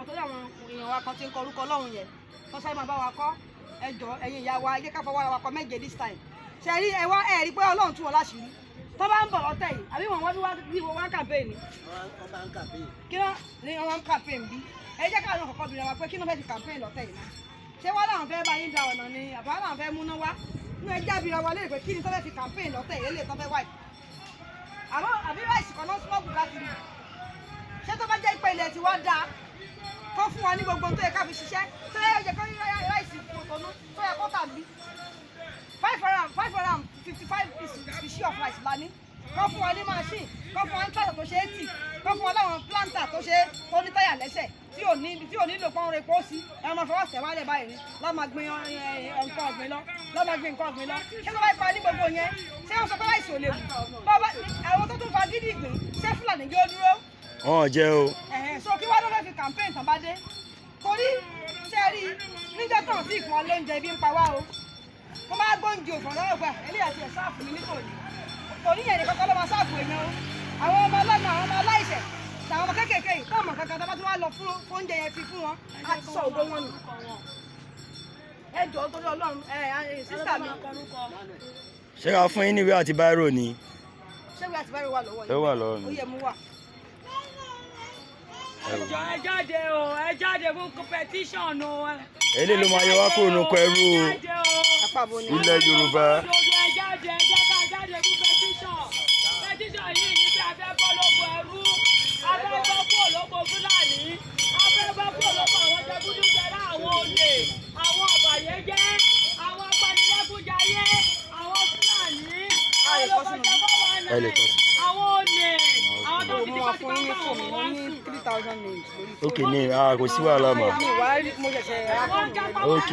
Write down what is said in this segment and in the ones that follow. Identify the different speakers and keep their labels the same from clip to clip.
Speaker 1: tó àwọn èèyàn wa kan ti ń kọ orúkọ Ọlọ́run yẹn tó sáré máa bá wa kọ́ ẹ jọ̀ọ́ ẹ̀yin ìyá wa ilé ká fọwọ́ ara wa kọ méje this time ṣe rí ẹ wá ẹ rí pé Ọlọ́run tú wọn láṣìírí tó bá ń bọ̀ lọ́tẹ̀ yìí àbí wọ́n bí wọ́n campaign ni kí ló ní wọ́n campaign bí ẹ jẹ́ káwọn kọ̀ọ̀kan bìnrin wa pé kí ló fẹ́ fi campaign lọ́tẹ̀ yìí náà ṣé wọ́n làwọn fẹ́ bá yín da ọ̀nà ni àbá làwọn fẹ́ múná wá ní ẹjẹ́ àbíra wa léèrè pé kí ni tó fẹ́ fi campaign lọ́tẹ̀ yìí lè tó fẹ́ wáyé àbí ráìsì kan náà small bugatti ni ṣé tó bá jẹ́ pé ilẹ̀ tí wọ́n dáa kó fún wa ní gbogbo tó yẹ ká fi ṣiṣẹ́ tó yẹ kó ní ráìsì kòtònú tó yẹ kó tàbí 555 species of rice lání kó fún wa ní machine kó fún wa ní tractor tó ṣe é tì kó fún wa láwọn planter tó ní táyà lẹ́sẹ̀ tí ò nílò pọ́n rẹ̀ pọ́ sí ẹ máa fọwọ́ tẹ̀ wálẹ̀ báyìí ni lọ́ máa gbin nǹkan ọ̀gbìn lọ ṣé tó bá pa ní gbogbo yẹn ṣé wọ́n sọ pé láìsí ò lè wù àwọn tó tún fa gidi ìgbìn ṣé Fúlàní yóò dúró.
Speaker 2: Wọ́n jẹ́ o.
Speaker 1: So kí wọ́n ló fẹ́ fi campaign tán bá dé torí ṣe rí níjọ́ tán tí ìpọn lóúnjẹ bí ń pa wá o wọ́n bá gbóúnjẹ òfò lọ́wọ́ gbà eléyà ti ẹ̀ sáàfù mi nítorí òní yẹn nìkan kọ́ ló máa sáàfù èèyàn o àwọn ọmọ ọlọ́mọ àwọn ọmọ aláìṣẹ̀ àwọn ọmọ kéékèèké yìí tó ọmọ kankan tó bá tún wá lọ fún oúnjẹ yẹn fi fún wọn á ti sọ ògbó wọn nù. ẹ jọ̀ọ́ torí Ọlọ́run sísà mi.
Speaker 2: ṣé ká fún yín ní ìwé àti báírò ni.
Speaker 1: ṣé ìwé àti báírò wà lọ́wọ́ yìí.
Speaker 2: ó wà lọ́wọ́ mi.
Speaker 1: ó yẹ mú wà.
Speaker 3: ẹ jáde o ẹ jáde fún competition o.
Speaker 2: eléyìí ló máa yọ wá kúrò nínú ẹrú ilẹ̀ Yorùbá.
Speaker 3: ẹ jáde ẹ jẹ́ ká jáde fún petition yìí ní bí a fẹ́ bọ́ lóko ẹrú a fẹ́ bọ́ kúrò lóko Fúlàní a fẹ́ bọ́ kúrò lóko àwọn jẹgúdújẹrá àwọn olè àwọn ọ̀bàyéjẹ́ àwọn apanilẹ́kúnjayé àwọn Fúlàní àwọn olè àwọn tó ti bá ti bá bá wọn wá sùn.
Speaker 1: 3,000 names.
Speaker 2: ok ní kò sí wàhálà mọ́.
Speaker 1: mo ṣẹ̀ṣẹ̀
Speaker 2: ok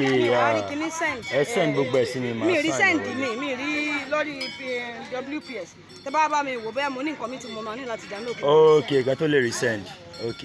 Speaker 2: ẹ send gbogbo ẹ̀ sí mi máa
Speaker 1: mi rí send mi rí lórí WPS tẹ bá bá mi wò bẹ́ẹ̀ mo ní nǹkan mi tí mo máa ní láti dá lóko.
Speaker 2: ok ká tó lè rí send ok.